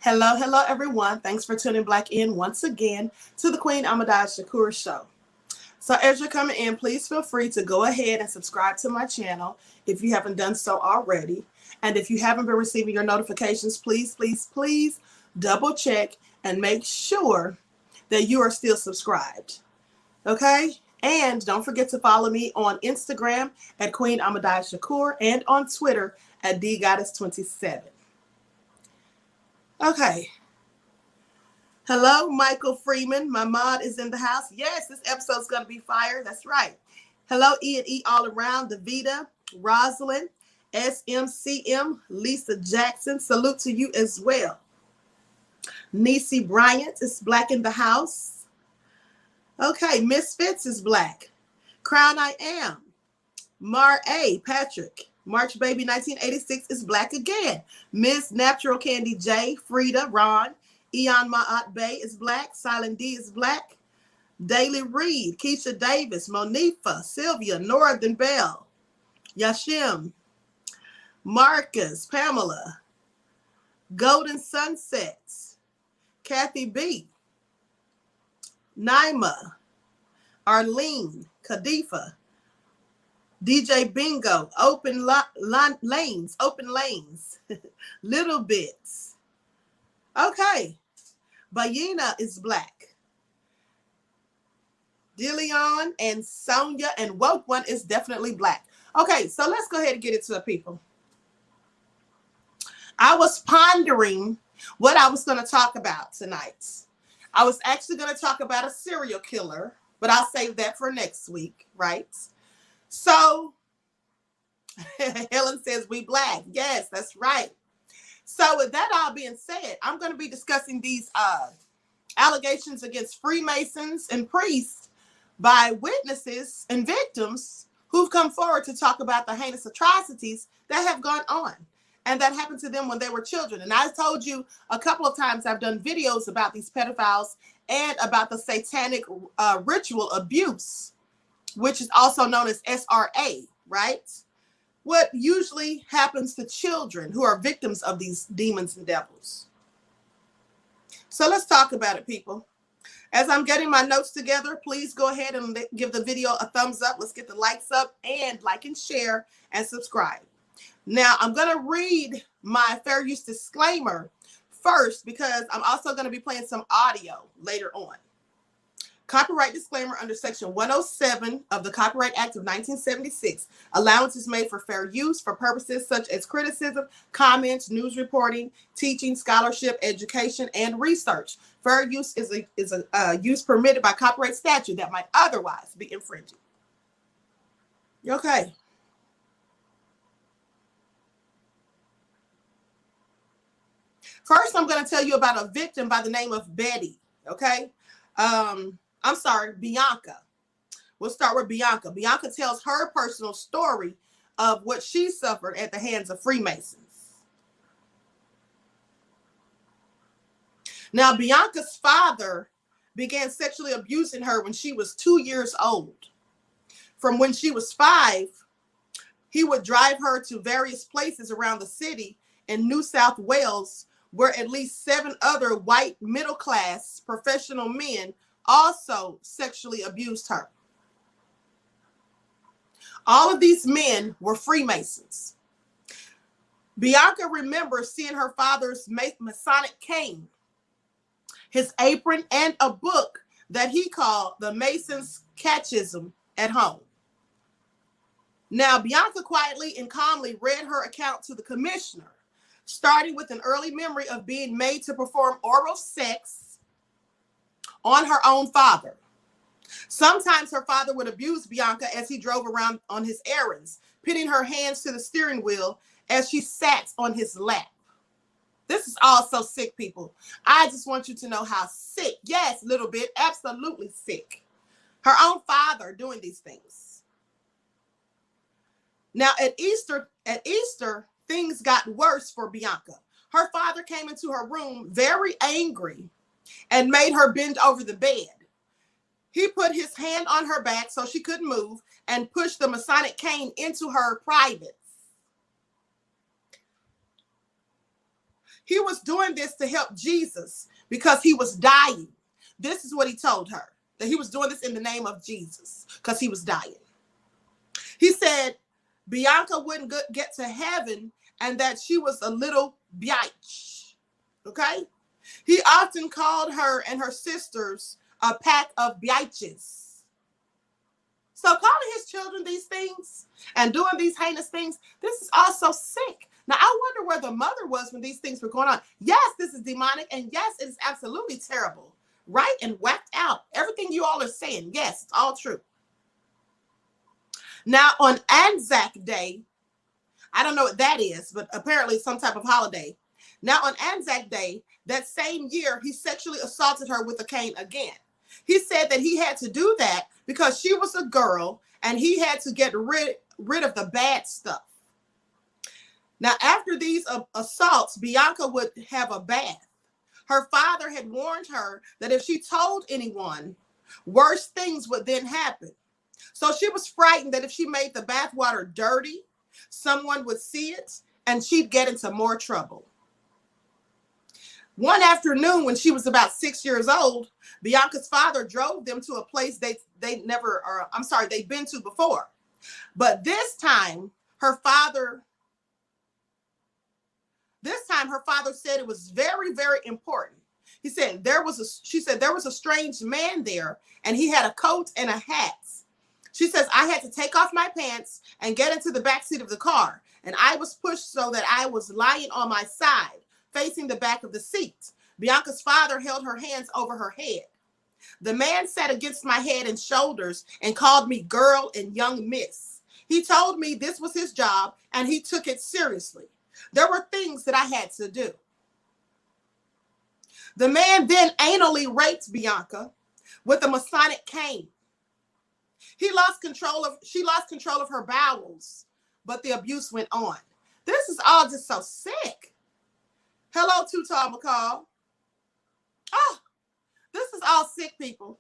Hello, hello, everyone. Thanks for tuning back in once again to the QueenAshakur show. So as you're coming in, please feel free to go ahead and subscribe to my channel if you haven't done so already. And if you haven't been receiving your notifications, please double check and make sure that you are still subscribed. Okay? And don't forget to follow me on Instagram at QueenAshakur and on Twitter at DGoddess27. Okay. Hello, Michael Freeman. My mod is in the house. Yes, this episode's going to be fire. That's right. Hello, E&E all around. Davita, Rosalind, SMCM, Lisa Jackson. Salute to you as well. Nisi Bryant is black in the house. Okay, Misfits is black. Crown I Am. Mar A. Patrick. March Baby 1986 is black again. Miss Natural Candy J. Frida. Ron. Eon Ma'at Bay is black. Silent D is black. Daily Reed. Keisha Davis. Monifa. Sylvia. Northern Bell. Yashim. Marcus. Pamela. Golden Sunsets. Kathy B. Naima. Arlene. Kadifa. DJ Bingo, open lanes, Little Bits. Okay, Bayina is black. Dillion and Sonia and Woke One is definitely black. Okay, so let's go ahead and get it to the people. I was pondering what I was going to talk about tonight. I was actually going to talk about a serial killer, but I'll save that for next week, right? So, Helen says we black. Yes, that's right. So with that all being said, I'm going to be discussing these allegations against Freemasons and priests by witnesses and victims who've come forward to talk about the heinous atrocities that have gone on and that happened to them when they were children. And I told you a couple of times I've done videos about these pedophiles and about the satanic ritual abuse, which is also known as SRA, right? What usually happens to children who are victims of these demons and devils. So let's talk about it, people. As I'm getting my notes together, please go ahead and give the video a thumbs up. Let's get the likes up and like and share and subscribe. Now, I'm going to read my fair use disclaimer first because I'm also going to be playing some audio later on. Copyright disclaimer under Section 107 of the Copyright Act of 1976. Allowance is made for fair use for purposes such as criticism, comments, news reporting, teaching, scholarship, education, and research. Fair use is a use permitted by copyright statute that might otherwise be infringing. Okay. First, I'm going to tell you about a victim by the name of Betty. Okay. I'm sorry, Bianca. We'll start with Bianca. Bianca tells her personal story of what she suffered at the hands of Freemasons. Now, Bianca's father began sexually abusing her when she was 2 years old. From when she was 5, he would drive her to various places around the city in New South Wales where at least 7 other white middle-class professional men also sexually abused her. All of these men were Freemasons. Bianca remembers seeing her father's Masonic cane, his apron, and a book that he called the Mason's Catechism at home. Now, Bianca quietly and calmly read her account to the commissioner, starting with an early memory of being made to perform oral sex on her own father. Sometimes her father would abuse Bianca as he drove around on his errands, pinning her hands to the steering wheel as she sat on his lap. This is all so sick, people. I just want you to know how sick. Yes, little bit, absolutely sick. Her own father doing these things. Now at Easter, things got worse for Bianca. Her father came into her room very angry and made her bend over the bed. He put his hand on her back so she couldn't move and pushed the Masonic cane into her privates. He was doing this to help Jesus because he was dying. This is what he told her, that he was doing this in the name of Jesus because he was dying. He said Bianca wouldn't get to heaven and that she was a little biatch. Okay? He often called her and her sisters a pack of biatches. So calling his children these things and doing these heinous things, this is also sick. Now, I wonder where the mother was when these things were going on. Yes, this is demonic, and yes, it is absolutely terrible, right? And whacked out. Everything you all are saying, yes, it's all true. Now, on Anzac Day, I don't know what that is, but apparently some type of holiday. Now, on Anzac Day, that same year, he sexually assaulted her with a cane again. He said that he had to do that because she was a girl and he had to get rid of the bad stuff. Now, after these assaults, Bianca would have a bath. Her father had warned her that if she told anyone, worse things would then happen. So she was frightened that if she made the bath water dirty, someone would see it and she'd get into more trouble. One afternoon when she was about 6 years old, Bianca's father drove them to a place they'd been to before. But this time her father said it was very, very important. She said there was a strange man there and he had a coat and a hat. She says, I had to take off my pants and get into the back seat of the car. And I was pushed so that I was lying on my side, facing the back of the seat. Bianca's father held her hands over her head. The man sat against my head and shoulders and called me girl and young miss. He told me this was his job and he took it seriously. There were things that I had to do. The man then anally raped Bianca with a Masonic cane. She lost control of her bowels, but the abuse went on. This is all just so sick. Hello, Too Tall McCall. Oh, this is all sick, people.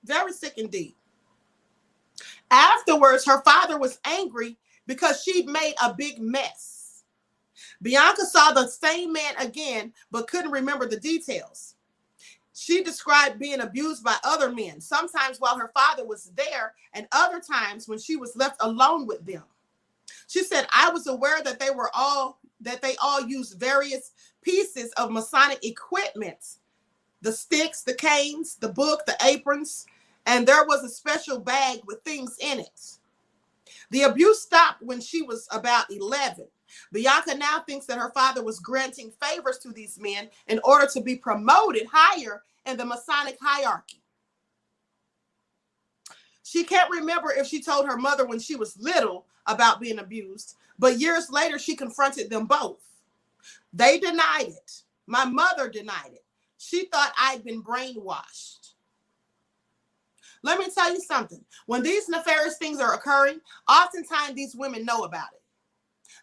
Very sick indeed. Afterwards, her father was angry because she'd made a big mess. Bianca saw the same man again, but couldn't remember the details. She described being abused by other men, sometimes while her father was there and other times when she was left alone with them. She said, I was aware that they all used various pieces of Masonic equipment, the sticks, the canes, the book, the aprons, and there was a special bag with things in it. The abuse stopped when she was about 11. Bianca now thinks that her father was granting favors to these men in order to be promoted higher in the Masonic hierarchy. She can't remember if she told her mother when she was little about being abused, but years later she confronted them both. They denied it. My mother denied it. She thought I'd been brainwashed. Let me tell you something. When these nefarious things are occurring, oftentimes these women know about it.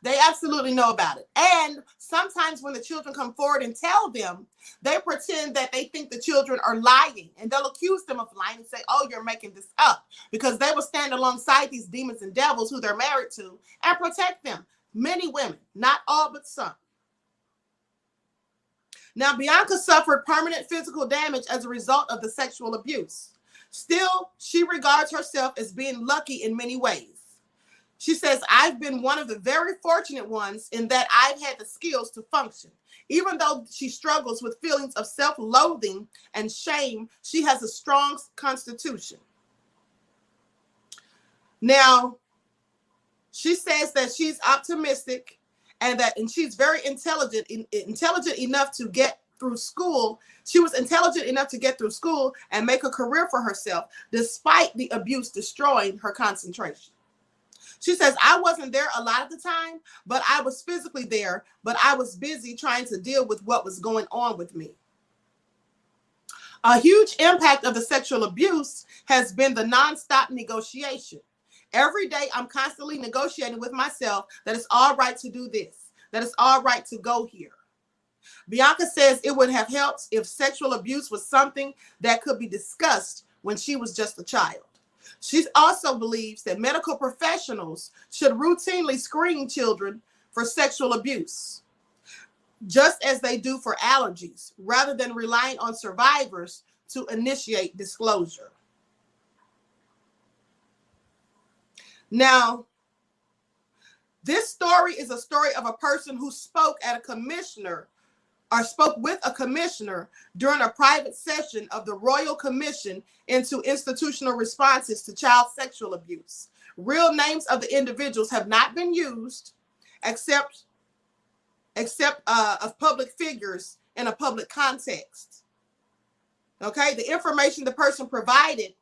They absolutely know about it. And sometimes when the children come forward and tell them, they pretend that they think the children are lying. And they'll accuse them of lying and say, oh, you're making this up. Because they will stand alongside these demons and devils who they're married to and protect them. Many women, not all but some. Now, Bianca suffered permanent physical damage as a result of the sexual abuse. Still, she regards herself as being lucky in many ways. She says, I've been one of the very fortunate ones in that I've had the skills to function. Even though she struggles with feelings of self-loathing and shame, she has a strong constitution. Now, she says that she's optimistic and she's very intelligent enough to get through school. She was intelligent enough to get through school and make a career for herself, despite the abuse destroying her concentration. She says, I wasn't there a lot of the time, but I was physically there, but I was busy trying to deal with what was going on with me. A huge impact of the sexual abuse has been the nonstop negotiation. Every day, I'm constantly negotiating with myself that it's all right to do this, that it's all right to go here. Bianca says it would have helped if sexual abuse was something that could be discussed when she was just a child. She also believes that medical professionals should routinely screen children for sexual abuse. just as they do for allergies, rather than relying on survivors to initiate disclosure. Now, this story is a story of a person who spoke at a commissioner or spoke with a commissioner during a private session of the Royal Commission into Institutional Responses to Child Sexual Abuse. Real names of the individuals have not been used except of public figures in a public context. Okay, the information the person provided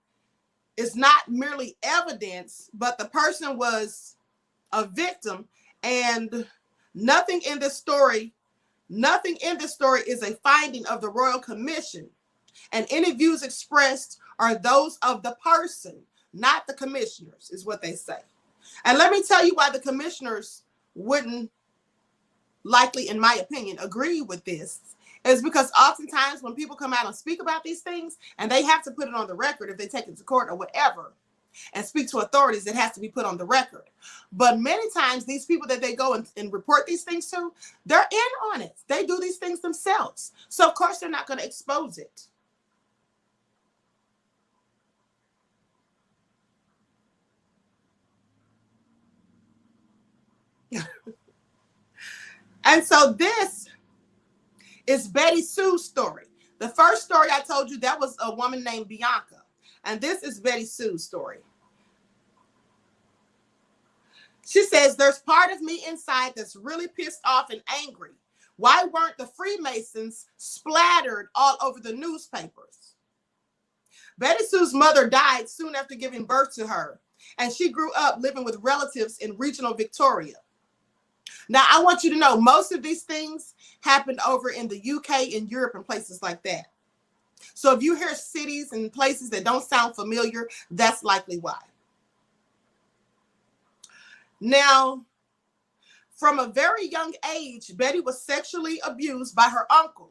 is not merely evidence, but the person was a victim, and nothing in this story is a finding of the Royal Commission, and any views expressed are those of the person, not the commissioners, is what they say. And let me tell you why the commissioners wouldn't likely, in my opinion, agree with this, is because oftentimes when people come out and speak about these things, and they have to put it on the record if they take it to court or whatever, and speak to authorities, it has to be put on the record. But many times these people that they go and report these things to, they're in on it. They do these things themselves. So of course they're not going to expose it. And so this is Betty Sue's story. The first story I told you, that was a woman named Bianca. And this is Betty Sue's story. She says, there's part of me inside that's really pissed off and angry. Why weren't the Freemasons splattered all over the newspapers? Betty Sue's mother died soon after giving birth to her, and she grew up living with relatives in regional Victoria. Now, I want you to know, most of these things happened over in the UK and Europe and places like that. So if you hear cities and places that don't sound familiar, that's likely why. Now, from a very young age, Betty was sexually abused by her uncle.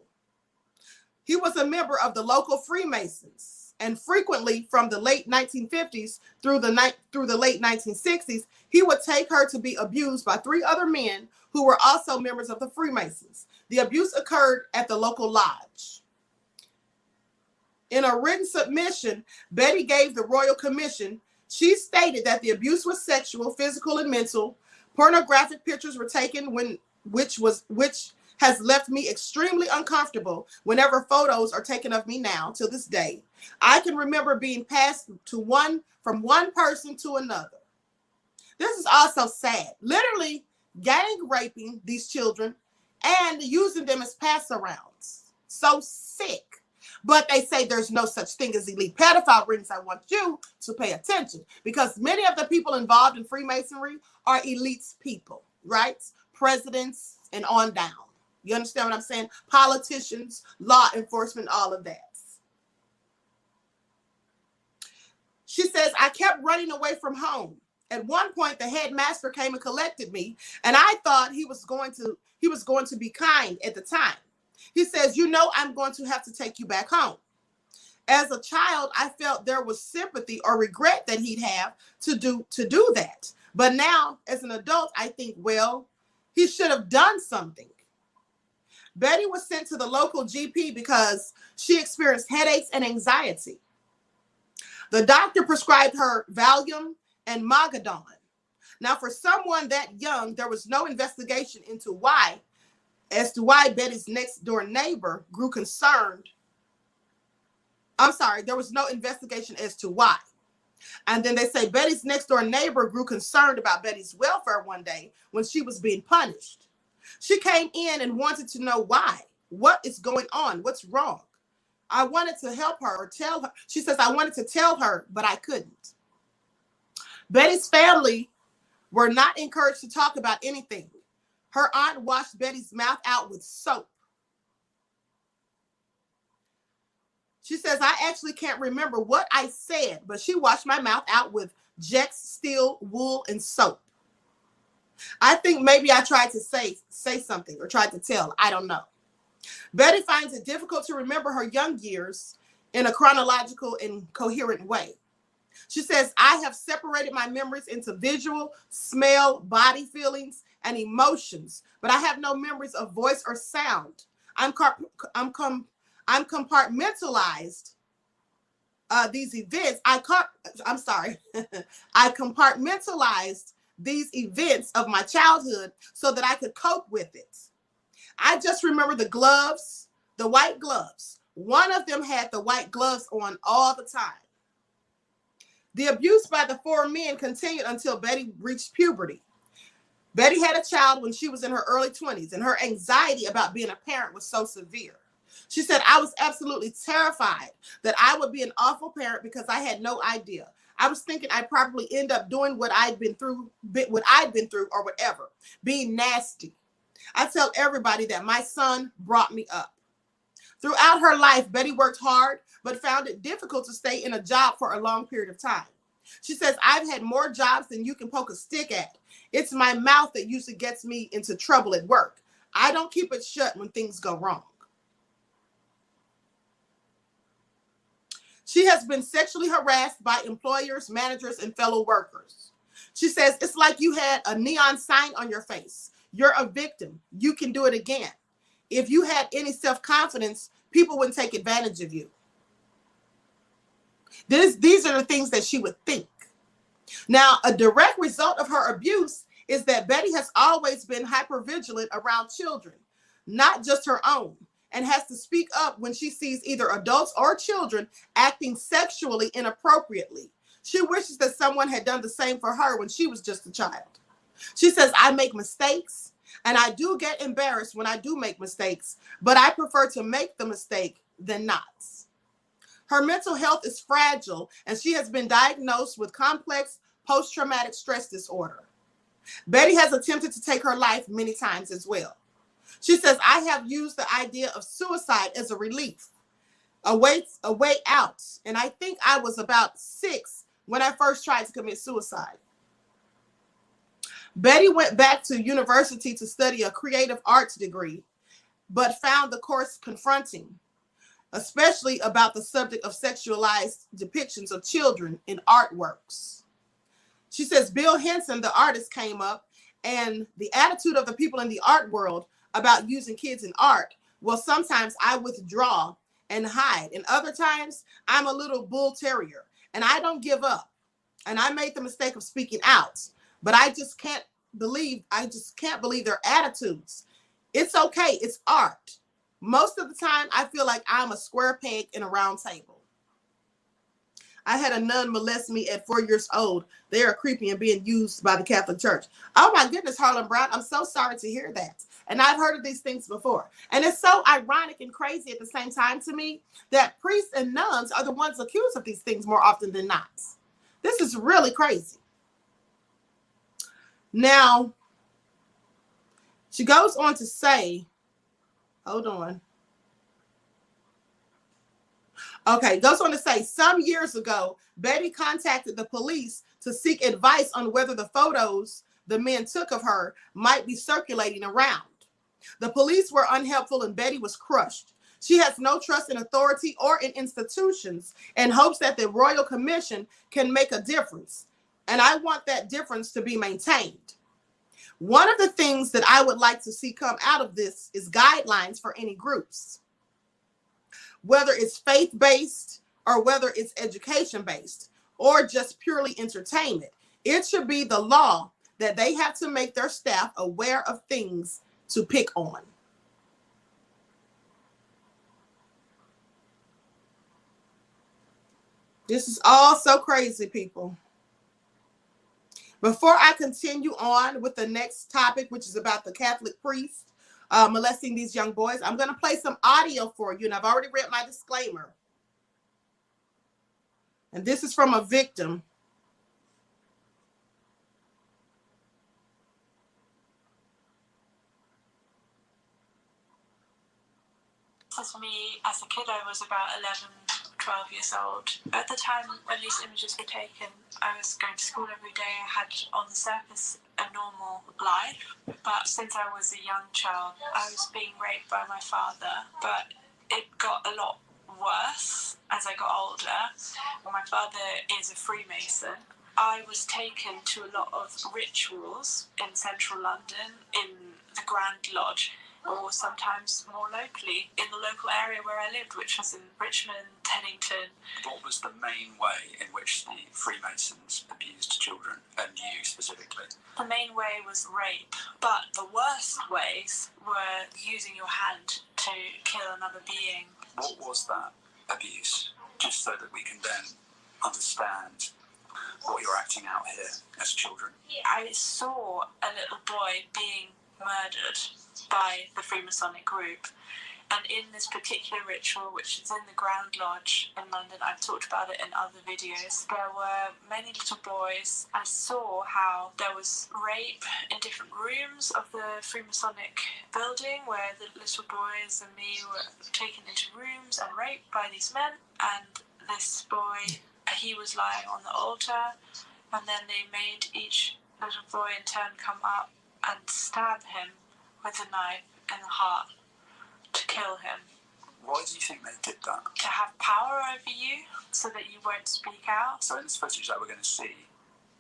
He was a member of the local Freemasons, and frequently from the late 1950s through the late 1960s, he would take her to be abused by 3 other men who were also members of the Freemasons. The abuse occurred at the local lodge. In a written submission Betty gave the Royal Commission, she stated that the abuse was sexual, physical, and mental. Pornographic pictures were taken, which has left me extremely uncomfortable whenever photos are taken of me now to this day. I can remember being passed from one person to another. This is also sad. Literally gang raping these children and using them as pass-arounds. So sick. But they say there's no such thing as elite pedophile rings. I want you to pay attention, because many of the people involved in Freemasonry are elites people, right? Presidents and on down. You understand what I'm saying? Politicians, law enforcement, all of that. She says, I kept running away from home. At one point, the headmaster came and collected me, and I thought he was going to be kind at the time. He says, you know, I'm going to have to take you back home. As a child, I felt there was sympathy or regret that he'd have to do that. But now, as an adult, I think, well, he should have done something. Betty was sent to the local GP because she experienced headaches and anxiety. The doctor prescribed her Valium and Mogadon. Now, for someone that young, there was no investigation into why Betty's next door neighbor grew concerned. I'm sorry, there was no investigation as to why. And then they say Betty's next door neighbor grew concerned about Betty's welfare one day when she was being punished. She came in and wanted to know why. What is going on? What's wrong? I wanted to help her or tell her. She says, I wanted to tell her, but I couldn't. Betty's family were not encouraged to talk about anything. Her aunt washed Betty's mouth out with soap. She says, I actually can't remember what I said, but she washed my mouth out with Jex Steel, wool, and soap. I think maybe I tried to say something or tried to tell. I don't know. Betty finds it difficult to remember her young years in a chronological and coherent way. She says, I have separated my memories into visual, smell, body feelings, and emotions, but I have no memories of voice or sound. I'm compartmentalized these events. I'm sorry. I compartmentalized these events of my childhood so that I could cope with it. I just remember the gloves, the white gloves. One of them had the white gloves on all the time. The abuse by the four men continued until Betty reached puberty. Betty had a child when she was in her early 20s, and her anxiety about being a parent was so severe. She said, I was absolutely terrified that I would be an awful parent because I had no idea. I was thinking I'd probably end up doing what I'd been through or whatever, being nasty. I tell everybody that my son brought me up. Throughout her life, Betty worked hard, but found it difficult to stay in a job for a long period of time. She says, I've had more jobs than you can poke a stick at. It's my mouth that usually gets me into trouble at work. I don't keep it shut when things go wrong. She has been sexually harassed by employers, managers, and fellow workers. She says, it's like you had a neon sign on your face. You're a victim. You can do it again. If you had any self-confidence, people wouldn't take advantage of you. These are the things that she would think. Now, a direct result of her abuse is that Betty has always been hypervigilant around children, not just her own, and has to speak up when she sees either adults or children acting sexually inappropriately. She wishes that someone had done the same for her when she was just a child. She says, I make mistakes, and I do get embarrassed when I do make mistakes, but I prefer to make the mistake than not. Her mental health is fragile, and she has been diagnosed with complex post-traumatic stress disorder. Betty has attempted to take her life many times as well. She says, I have used the idea of suicide as a relief, a way out. And I think I was about 6 when I first tried to commit suicide. Betty went back to university to study a creative arts degree, but found the course confronting, especially about the subject of sexualized depictions of children in artworks. She says Bill Henson, the artist, came up, and the attitude of the people in the art world about using kids in art, well, sometimes I withdraw and hide, and other times I'm a little bull terrier, and I don't give up. And I made the mistake of speaking out, but I just can't believe their attitudes. It's okay. It's art. Most of the time, I feel like I'm a square peg in a round table. I had a nun molest me at 4 years old. They are creepy and being used by the Catholic Church. Oh my goodness, Harlan Brown. I'm so sorry to hear that. And I've heard of these things before. And it's so ironic and crazy at the same time to me that priests and nuns are the ones accused of these things more often than not. This is really crazy. Now, she goes on to say, hold on. Okay, goes on to say, some years ago, Betty contacted the police to seek advice on whether the photos the men took of her might be circulating around. The police were unhelpful and Betty was crushed. She has no trust in authority or in institutions and hopes that the Royal Commission can make a difference. And I want that difference to be maintained. One of the things that I would like to see come out of this is guidelines for any groups, whether it's faith-based or whether it's education-based or just purely entertainment. It should be the law that they have to make their staff aware of things to pick on. This is all so crazy, people. Before I continue on with the next topic, which is about the Catholic priest molesting these young boys, I'm going to play some audio for you. And I've already read my disclaimer. And this is from a victim. As me, as a kid, I was about 11, 12 years old. At the time when these images were taken, I was going to school every day. I had, on the surface, a normal life. But since I was a young child, I was being raped by my father. But it got a lot worse as I got older. My father is a Freemason. I was taken to a lot of rituals in central London, in the Grand Lodge, or sometimes more locally in the local area where I lived, which was in Richmond, Teddington. What was the main way in which the Freemasons abused children, and you specifically? The main way was rape, but the worst ways were using your hand to kill another being. What was that abuse? Just so that we can then understand what you're acting out here as children. I saw a little boy being murdered by the Freemasonic group, and in this particular ritual, which is in the Grand Lodge in London, I've talked about it in other videos, there were many little boys. I saw how there was rape in different rooms of the Freemasonic building, where the little boys and me were taken into rooms and raped by these men, and this boy, he was lying on the altar, and then they made each little boy in turn come up and stab him with a knife in the heart to kill him. Why do you think they did that? To have power over you so that you won't speak out. So in this footage that we're going to see,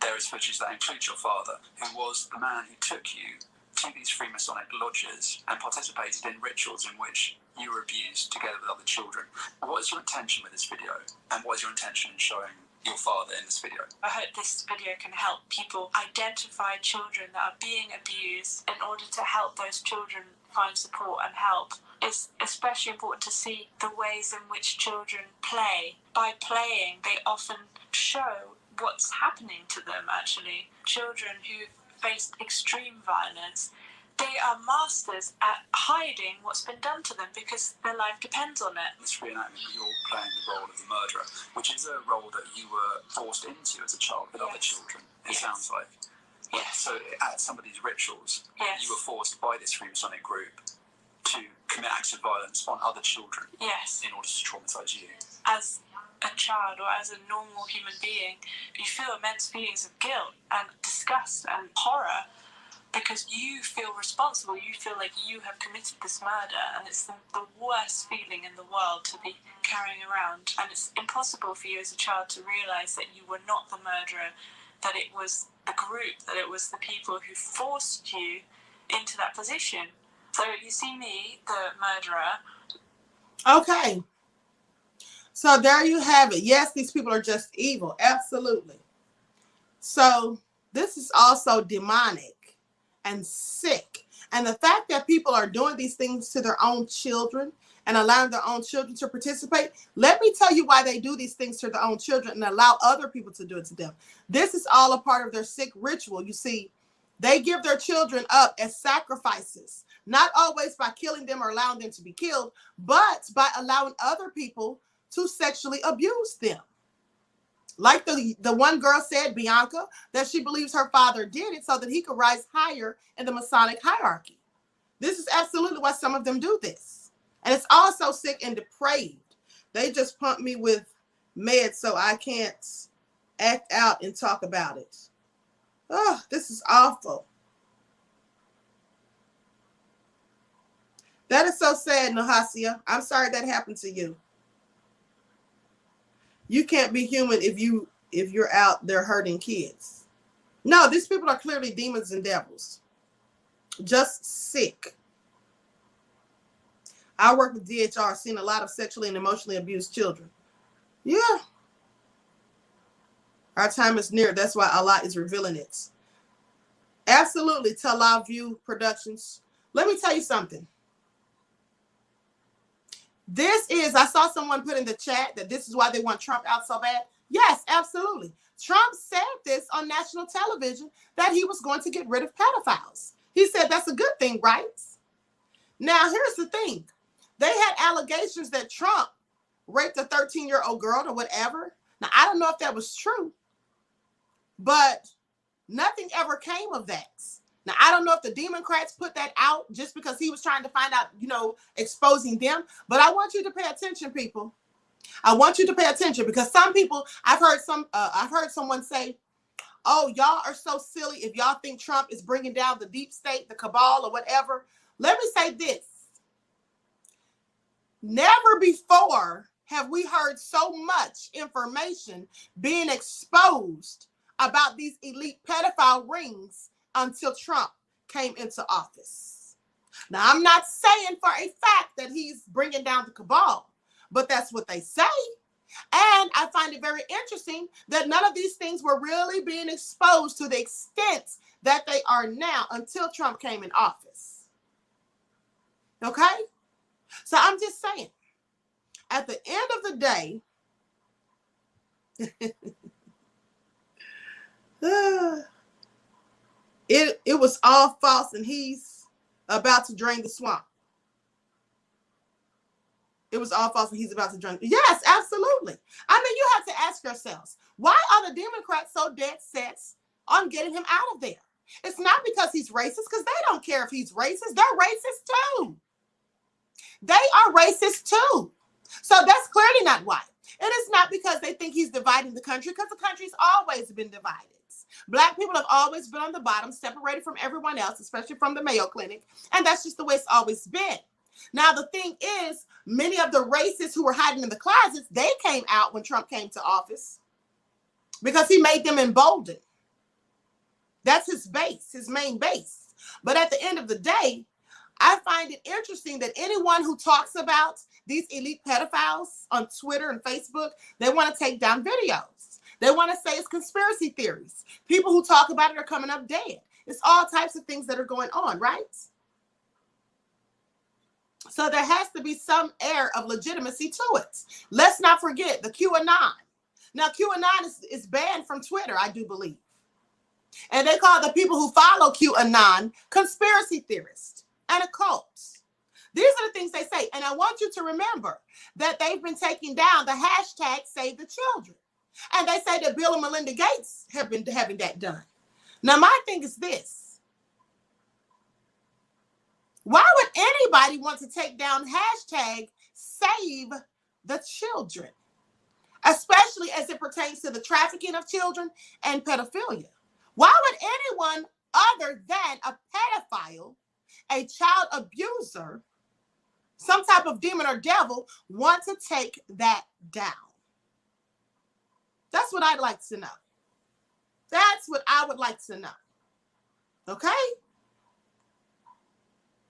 there is footage that includes your father, who was the man who took you to these Freemasonic lodges and participated in rituals in which you were abused together with other children. What is your intention with this video? And what is your intention in showing your father in this video? I hope this video can help people identify children that are being abused in order to help those children find support and help. It's especially important to see the ways in which children play. By playing, they often show what's happening to them, actually. Children who've faced extreme violence, they are masters at hiding what's been done to them because their life depends on it. This reenactment, you're playing the role of the murderer, which is a role that you were forced into as a child with other children, it sounds like. Yes. So at some of these rituals, Yes. you were forced by this Freemasonic group to commit acts of violence on other children Yes. in order to traumatise you. As a child or as a normal human being, you feel immense feelings of guilt and disgust and horror because you feel responsible. You feel like you have committed this murder, and it's the worst feeling in the world to be carrying around. And it's impossible for you as a child to realise that you were not the murderer, that it was the group, that it was the people who forced you into that position. So you see me, the murderer. Okay. So there you have it. Yes, these people are just evil. Absolutely. So this is also demonic and sick. And the fact that people are doing these things to their own children and allowing their own children to participate, let me tell you why they do these things to their own children and allow other people to do it to them. This is all a part of their sick ritual. You see, they give their children up as sacrifices, not always by killing them or allowing them to be killed, but by allowing other people to sexually abuse them. Like the one girl said, Bianca, that she believes her father did it so that he could rise higher in the Masonic hierarchy. This is absolutely why some of them do this. And it's also sick and depraved. They just pump me with meds so I can't act out and talk about it. Oh, this is awful. That is so sad, Nahasia. I'm sorry that happened to you. You can't be human if you're out there hurting kids. No, these people are clearly demons and devils. Just sick. I work with DHR, seen a lot of sexually and emotionally abused children. Yeah. Our time is near. That's why Allah is revealing it. Absolutely. Talal View Productions. Let me tell you something. I saw someone put in the chat that this is why they want Trump out so bad. Yes, absolutely. Trump said this on national television that he was going to get rid of pedophiles. He said that's a good thing, right? Now, here's the thing. They had allegations that Trump raped a 13-year-old girl or whatever. Now, I don't know if that was true, but nothing ever came of that. Now, I don't know if the Democrats put that out just because he was trying to find out, exposing them. But I want you to pay attention, people. I want you to pay attention because some people, I've heard someone say, oh, y'all are so silly if y'all think Trump is bringing down the deep state, the cabal or whatever. Let me say this. Never before have we heard so much information being exposed about these elite pedophile rings until Trump came into office. Now, I'm not saying for a fact that he's bringing down the cabal, but that's what they say. And I find it very interesting that none of these things were really being exposed to the extent that they are now until Trump came in office. Okay? So I'm just saying, at the end of the day, it was all false, and he's about to drain the swamp. It was all false, and he's about to drain. Yes, absolutely. I mean, you have to ask yourselves, why are the Democrats so dead set on getting him out of there? It's not because he's racist, because they don't care if he's racist. They're racist too. They are racist too. So that's clearly not why. It is not because they think he's dividing the country, because the country's always been divided. Black people have always been on the bottom, separated from everyone else, especially from the Mayo Clinic. And that's just the way it's always been. Now, the thing is, many of the racists who were hiding in the closets, they came out when Trump came to office because he made them emboldened. That's his base, his main base. But at the end of the day, I find it interesting that anyone who talks about these elite pedophiles on Twitter and Facebook, they want to take down videos. They want to say it's conspiracy theories. People who talk about it are coming up dead. It's all types of things that are going on, right? So there has to be some air of legitimacy to it. Let's not forget the QAnon. Now, QAnon is banned from Twitter, I do believe. And they call the people who follow QAnon conspiracy theorists and occults. These are the things they say. And I want you to remember that they've been taking down the hashtag Save the Children. And they say that Bill and Melinda Gates have been having that done. Now, my thing is this. Why would anybody want to take down hashtag Save the Children? Especially as it pertains to the trafficking of children and pedophilia. Why would anyone other than a pedophile, a child abuser, some type of demon or devil want to take that down? That's what I'd like to know. That's what I would like to know. Okay?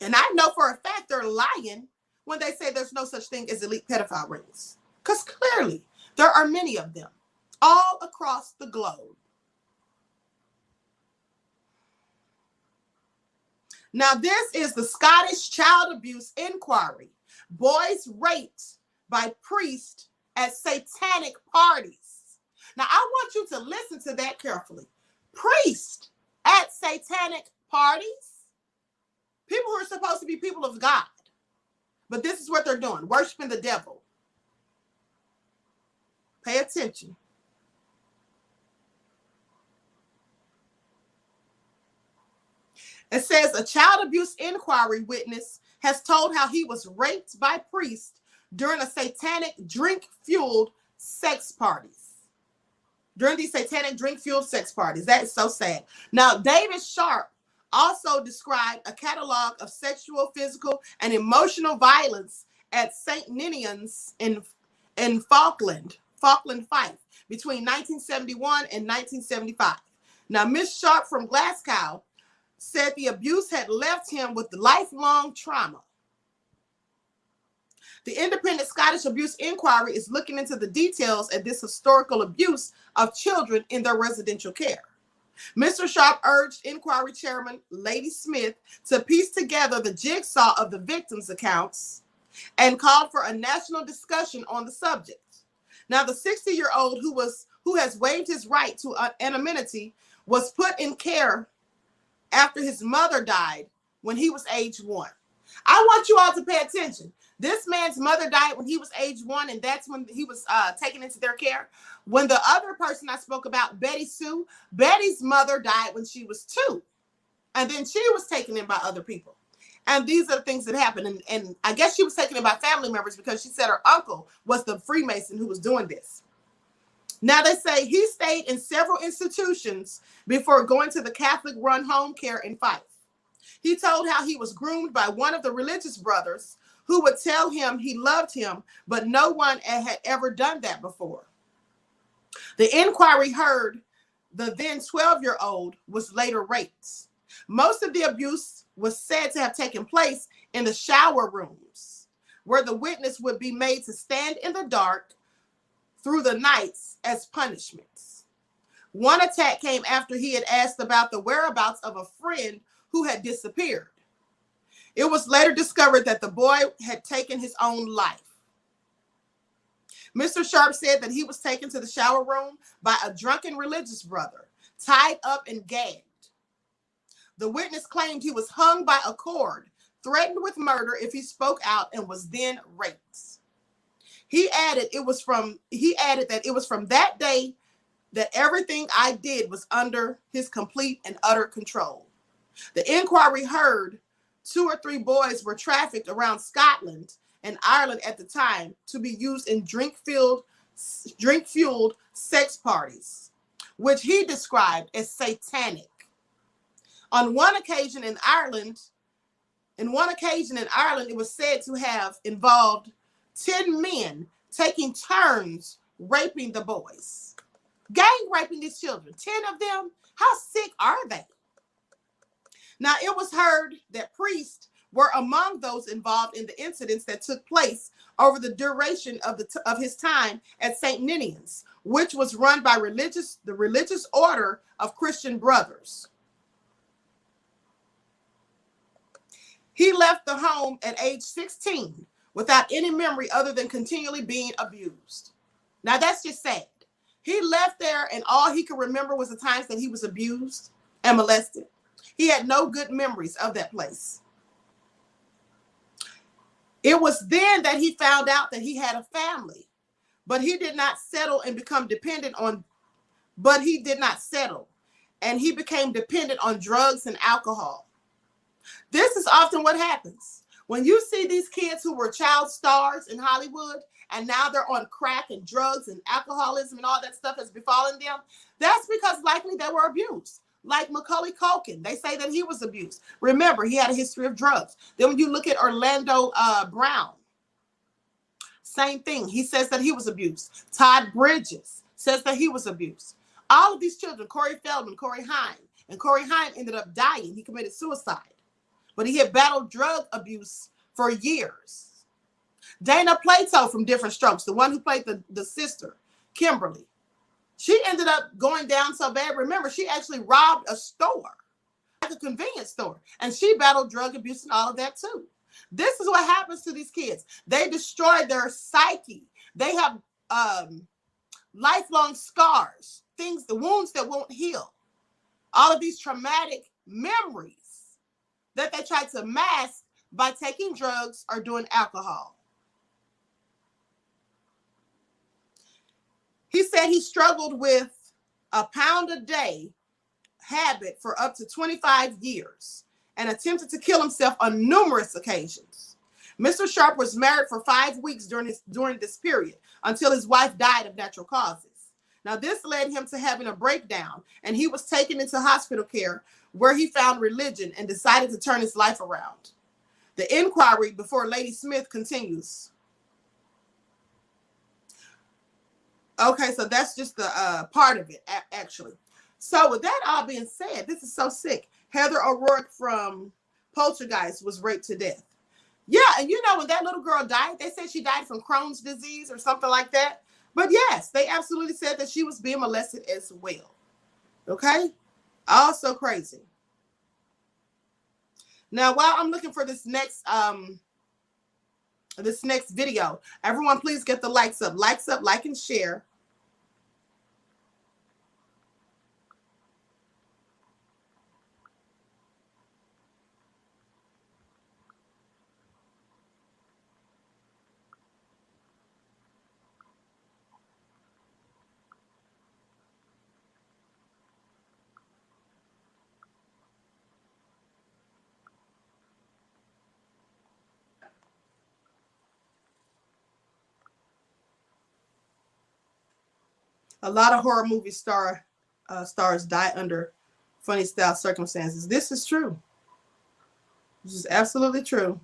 And I know for a fact they're lying when they say there's no such thing as elite pedophile rings. Because clearly there are many of them all across the globe. Now, this is the Scottish Child Abuse Inquiry. Boys raped by priests at satanic parties. Now, I want you to listen to that carefully. Priests at satanic parties? People who are supposed to be people of God. But this is what they're doing, worshiping the devil. Pay attention. It says a child abuse inquiry witness has told how he was raped by priests during a satanic drink-fueled sex parties. During these satanic drink-fueled sex parties. That is so sad. Now, David Sharp also described a catalog of sexual, physical, and emotional violence at St. Ninian's in Falkland, Fife, between 1971 and 1975. Now, Ms. Sharp from Glasgow said the abuse had left him with lifelong trauma. The Independent Scottish Abuse Inquiry is looking into the details of this historical abuse of children in their residential care. Mr. Sharp urged inquiry chairman Lady Smith to piece together the jigsaw of the victims' accounts and called for a national discussion on the subject. Now, the 60-year-old who has waived his right to anonymity was put in care after his mother died when he was age 1. I want you all to pay attention. This man's mother died when he was age 1, and that's when he was taken into their care. When the other person I spoke about, Betty Sue, Betty's mother died when she was 2. And then she was taken in by other people. And these are the things that happened. And I guess she was taken in by family members because she said her uncle was the Freemason who was doing this. Now, they say he stayed in several institutions before going to the Catholic-run home care in Fife. He told how he was groomed by one of the religious brothers who would tell him he loved him, but no one had ever done that before. The inquiry heard the then 12-year-old was later raped. Most of the abuse was said to have taken place in the shower rooms, where the witness would be made to stand in the dark through the nights as punishments. One attack came after he had asked about the whereabouts of a friend who had disappeared. It was later discovered that the boy had taken his own life. Mr. Sharp said that he was taken to the shower room by a drunken religious brother, tied up and gagged. The witness claimed he was hung by a cord, threatened with murder if he spoke out, and was then raped. He added that it was from that day that everything I did was under his complete and utter control. The inquiry heard 2 or 3 boys were trafficked around Scotland and Ireland at the time to be used in drink-fueled sex parties, which he described as satanic. On one occasion in Ireland, it was said to have involved 10 men taking turns raping the boys. Gang raping these children, 10 of them. How sick are they? Now, it was heard that priests were among those involved in the incidents that took place over the duration of his time at St. Ninian's, which was run by the religious order of Christian brothers. He left the home at age 16 without any memory other than continually being abused. Now, that's just sad. He left there and all he could remember was the times that he was abused and molested. He had no good memories of that place. It was then that he found out that he had a family, but he did not settle and become dependent on, and he became dependent on drugs and alcohol. This is often what happens. When you see these kids who were child stars in Hollywood, and now they're on crack and drugs and alcoholism and all that stuff has befallen them, that's because likely they were abused. Like Macaulay Culkin, they say that he was abused. Remember, he had a history of drugs. Then when you look at Orlando Brown, same thing. He says that he was abused. Todd Bridges says that he was abused. All of these children, Corey Feldman, Corey Haim, and Corey Haim ended up dying. He committed suicide. But he had battled drug abuse for years. Dana Plato from Different Strokes, the one who played the sister, Kimberly, she ended up going down so bad. Remember, she actually robbed a store, like a convenience store, and she battled drug abuse and all of that too. This is what happens to these kids. They destroy their psyche. They have lifelong scars, the wounds that won't heal. All of these traumatic memories that they try to mask by taking drugs or doing alcohol. He said he struggled with a pound a day habit for up to 25 years and attempted to kill himself on numerous occasions. Mr. Sharp was married for 5 weeks during this period until his wife died of natural causes. Now, this led him to having a breakdown, and he was taken into hospital care where he found religion and decided to turn his life around. The inquiry before Lady Smith continues. Okay, so that's just the part of it, actually. So with that all being said, this is so sick. Heather O'Rourke from Poltergeist was raped to death. Yeah, and you know, when that little girl died, they said she died from Crohn's disease or something like that. But yes, they absolutely said that she was being molested as well. Okay? Also crazy. Now, while I'm looking for this next video, everyone please get the likes up, like and share. A lot of horror movie stars die under funny style circumstances. This is true. This is absolutely true.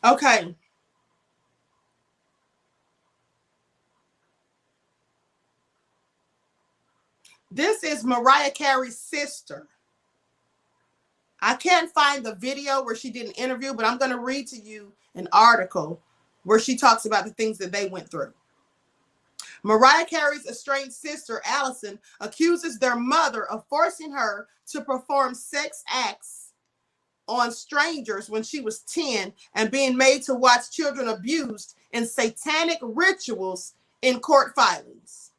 Okay. This is Mariah Carey's sister. I can't find the video where she did an interview, but I'm going to read to you an article where she talks about the things that they went through. Mariah Carey's estranged sister, Allison, accuses their mother of forcing her to perform sex acts on strangers when she was 10 and being made to watch children abused in satanic rituals in court filings.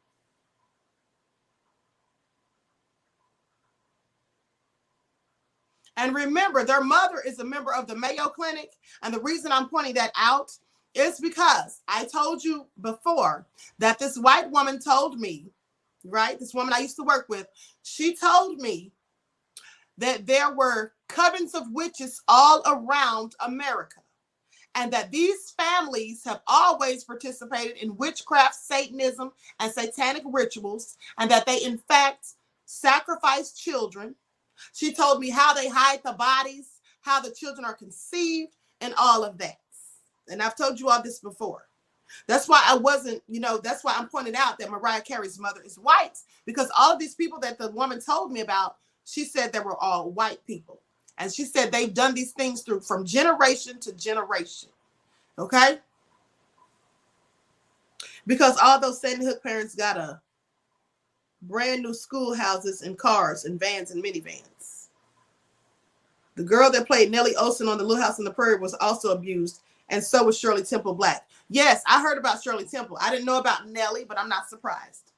And remember, their mother is a member of the Mayo Clinic. And the reason I'm pointing that out is because I told you before that this white woman told me, right? This woman I used to work with, she told me that there were covens of witches all around America, and that these families have always participated in witchcraft, Satanism, and satanic rituals, and that they, in fact, sacrifice children. She told me how they hide the bodies, how the children are conceived, and all of that. And I've told you all this before. That's why I wasn't, that's why I'm pointing out that Mariah Carey's mother is white, because all of these people that the woman told me about, she said they were all white people. And she said they've done these things from generation to generation. Okay? Because all those Sandy Hook parents got a brand new schoolhouses and cars and vans and minivans. The girl that played Nellie Olson on the Little House on the Prairie was also abused, and so was Shirley Temple Black. Yes, I heard about Shirley Temple. I didn't know about Nellie, but I'm not surprised.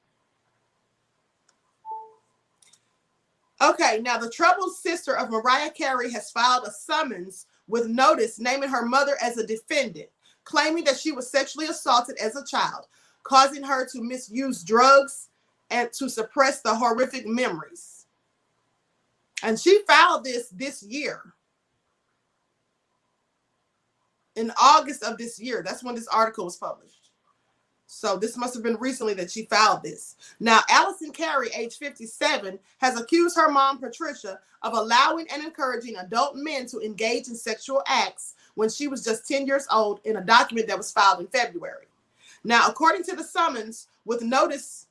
Okay, now the troubled sister of Mariah Carey has filed a summons with notice naming her mother as a defendant, claiming that she was sexually assaulted as a child, causing her to misuse drugs and to suppress the horrific memories. And she filed this year. In August of this year. That's when this article was published. So this must have been recently that she filed this. Now, Allison Carey, age 57, has accused her mom, Patricia, of allowing and encouraging adult men to engage in sexual acts when she was just 10 years old in a document that was filed in February. Now, according to the summons, with notice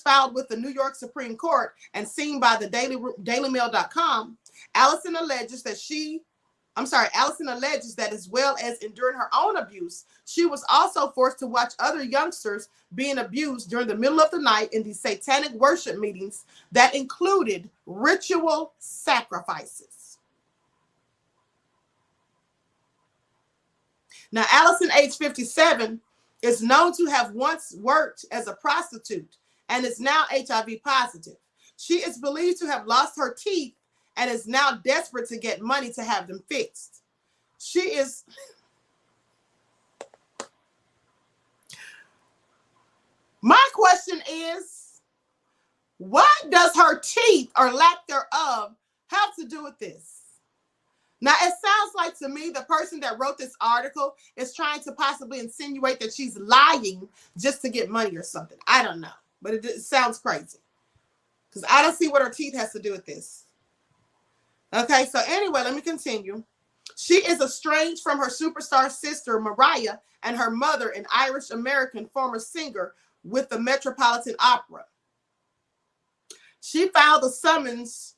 filed with the New York Supreme Court and seen by the dailymail.com, Allison alleges that as well as enduring her own abuse, she was also forced to watch other youngsters being abused during the middle of the night in these satanic worship meetings that included ritual sacrifices. Now, Allison, age 57, is known to have once worked as a prostitute and is now HIV positive. She is believed to have lost her teeth and is now desperate to get money to have them fixed. My question is, what does her teeth or lack thereof have to do with this? Now, it sounds like to me the person that wrote this article is trying to possibly insinuate that she's lying just to get money or something. I don't know, but it sounds crazy because I don't see what her teeth has to do with this. Okay, so anyway, let me continue. She is estranged from her superstar sister, Mariah, and her mother, an Irish-American former singer with the Metropolitan Opera. She filed a summons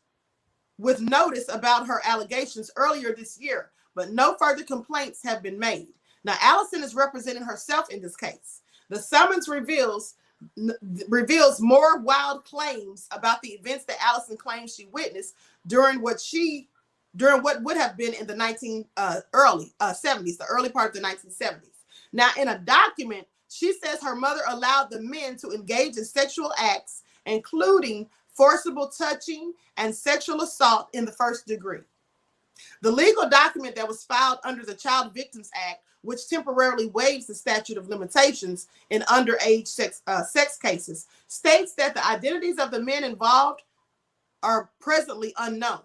with notice about her allegations earlier this year, but no further complaints have been made. Now, Allison is representing herself in this case. The summons reveals more wild claims about the events that Allison claims she witnessed during what would have been in the early 70s, the early part of the 1970s. Now, in a document, she says her mother allowed the men to engage in sexual acts, including forcible touching and sexual assault in the first degree. The legal document that was filed under the Child Victims Act, which temporarily waives the statute of limitations in underage sex cases, states that the identities of the men involved are presently unknown.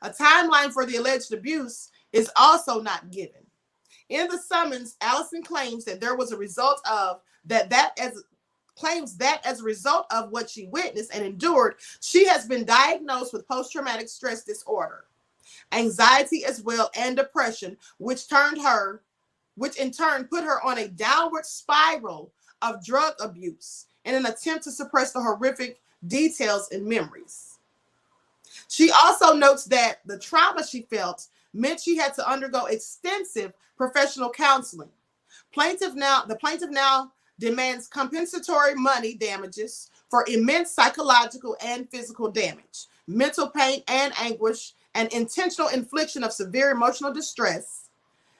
A timeline for the alleged abuse is also not given. In the summons, Allison claims that there was a result of as a result of what she witnessed and endured, she has been diagnosed with post-traumatic stress disorder. anxiety as well, and depression, which in turn put her on a downward spiral of drug abuse in an attempt to suppress the horrific details and memories. She also notes that the trauma she felt meant she had to undergo extensive professional counseling. The plaintiff now demands compensatory money damages for immense psychological and physical damage, mental pain and anguish, and intentional infliction of severe emotional distress.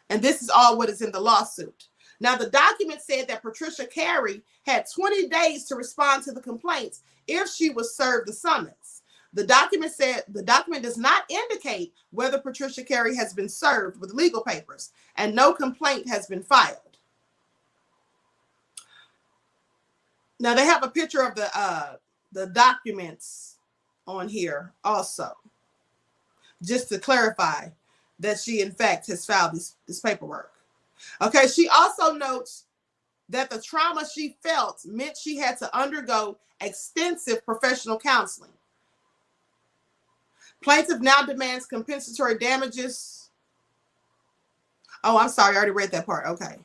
And this is all what is in the lawsuit. Now, the document said that Patricia Carey had 20 days to respond to the complaints if she was served the summons. The document does not indicate whether Patricia Carey has been served with legal papers, and no complaint has been filed. Now, they have a picture of the documents on here also, just to clarify that she, in fact, has filed this paperwork. Okay, she also notes that the trauma she felt meant she had to undergo extensive professional counseling. Plaintiff now demands compensatory damages. Oh, I'm sorry, I already read that part. Okay.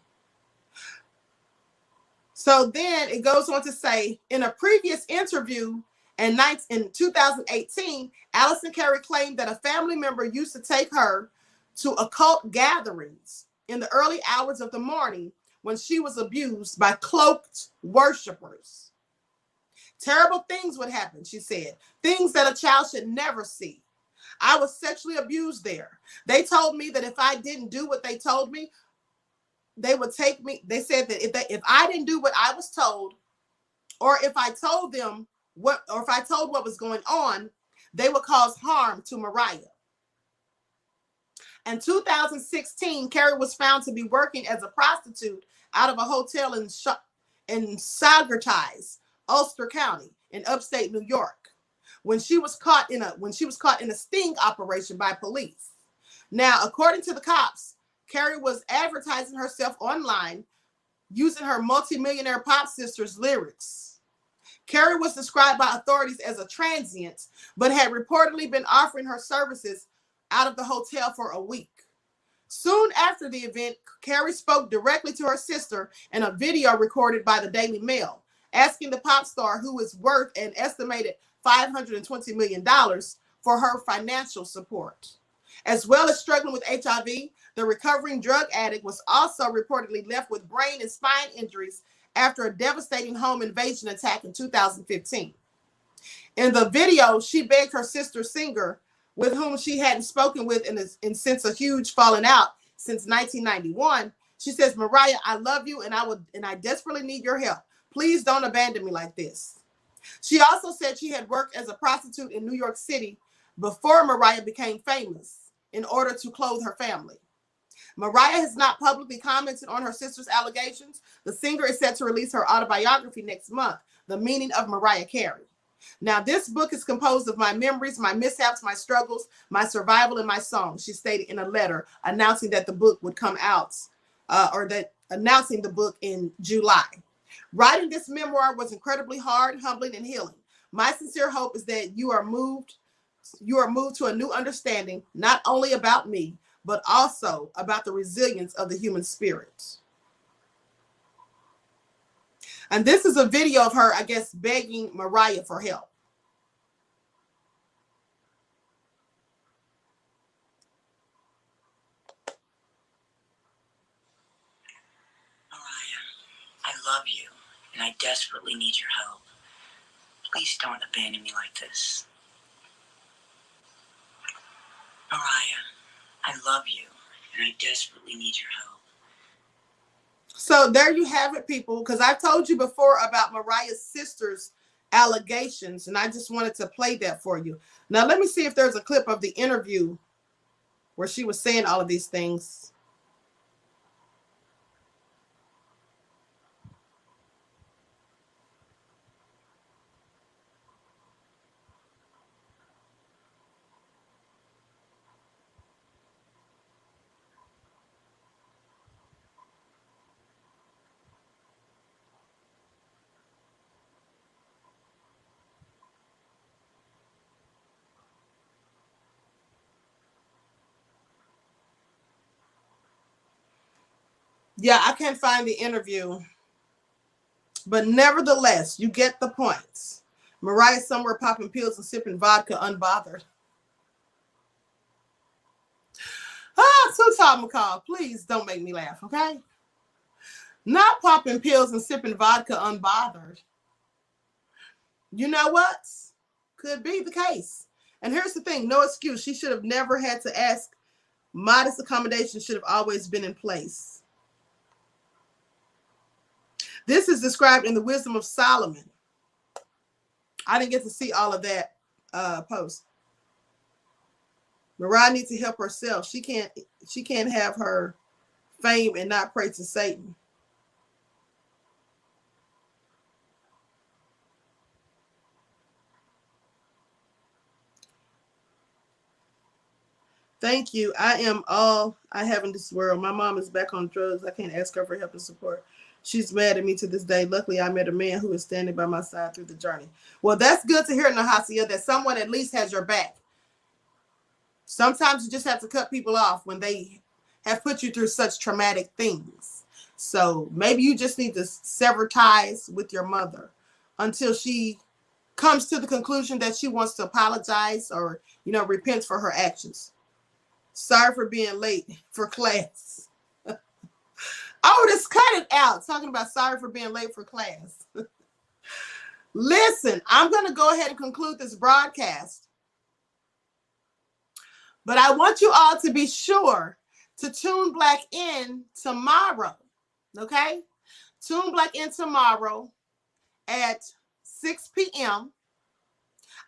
So then it goes on to say, in a previous interview in 2018, Allison Carey claimed that a family member used to take her to occult gatherings in the early hours of the morning when she was abused by cloaked worshipers. Terrible things would happen, she said, things that a child should never see. I was sexually abused there. They told me that if I didn't do what they told me, they would take me. They said that if I didn't do what I was told, or if I told what was going on, they would cause harm to Mariah. In 2016, Carey was found to be working as a prostitute out of a hotel in Saugerties, Ulster County, in upstate New York, when she was caught in a sting operation by police. Now, according to the cops, Carey was advertising herself online using her multimillionaire pop sister's lyrics. Carey was described by authorities as a transient, but had reportedly been offering her services out of the hotel for a week. Soon after the event, Carey spoke directly to her sister in a video recorded by the Daily Mail, asking the pop star, who is worth an estimated $520 million, for her financial support. As well as struggling with HIV, the recovering drug addict was also reportedly left with brain and spine injuries after a devastating home invasion attack in 2015. In the video, she begged her sister singer, with whom she hadn't spoken with since a huge falling out since 1991. She says, "Mariah, I love you and I desperately need your help. Please don't abandon me like this." She also said she had worked as a prostitute in New York City before Mariah became famous in order to clothe her family. Mariah has not publicly commented on her sister's allegations. The singer is set to release her autobiography next month, The Meaning of Mariah Carey. Now, this book is composed of my memories, my mishaps, my struggles, my survival, and my songs, she stated in a letter announcing that the book would come out, announcing the book in July. Writing this memoir was incredibly hard, humbling, and healing. My sincere hope is that you are moved to a new understanding, not only about me, but also about the resilience of the human spirit. And this is a video of her, I guess, begging Mariah for help. Mariah, I love you, and I desperately need your help. Please don't abandon me like this. Mariah, I love you, and I desperately need your help. So there you have it, people, because I told you before about Mariah's sister's allegations, and I just wanted to play that for you. Now, let me see if there's a clip of the interview where she was saying all of these things. Yeah, I can't find the interview. But nevertheless, you get the points. Mariah somewhere popping pills and sipping vodka unbothered. So Todd McCall, please don't make me laugh, okay? Not popping pills and sipping vodka unbothered. You know what? Could be the case. And here's the thing, no excuse. She should have never had to ask. Modest accommodation should have always been in place. This is described in the Wisdom of Solomon. I didn't get to see all of that post. Mariah needs to help herself. She can't have her fame and not pray to Satan. Thank you. I am all I have in this world. My mom is back on drugs. I can't ask her for help and support. She's mad at me to this day. Luckily, I met a man who is standing by my side through the journey. Well, that's good to hear, Nahasia, that someone at least has your back. Sometimes you just have to cut people off when they have put you through such traumatic things. So maybe you just need to sever ties with your mother until she comes to the conclusion that she wants to apologize or, repent for her actions. Sorry for being late for class. Oh, just cut it out. Talking about sorry for being late for class. Listen, I'm going to go ahead and conclude this broadcast. But I want you all to be sure to tune back in tomorrow. Okay? Tune back in tomorrow at 6 p.m.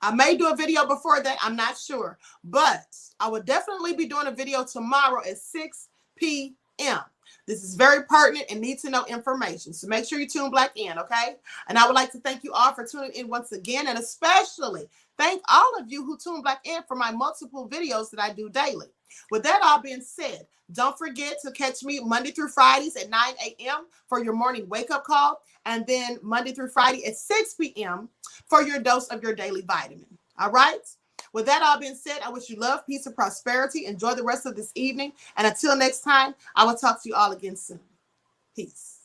I may do a video before that. I'm not sure. But I will definitely be doing a video tomorrow at 6 p.m. This is very pertinent and need to know information. So make sure you tune back in, okay? And I would like to thank you all for tuning in once again, and especially thank all of you who tune back in for my multiple videos that I do daily. With that all being said, don't forget to catch me Monday through Fridays at 9 a.m. for your morning wake-up call, and then Monday through Friday at 6 p.m. for your dose of your daily vitamin. All right? With that all being said, I wish you love, peace, and prosperity. Enjoy the rest of this evening. And until next time, I will talk to you all again soon. Peace.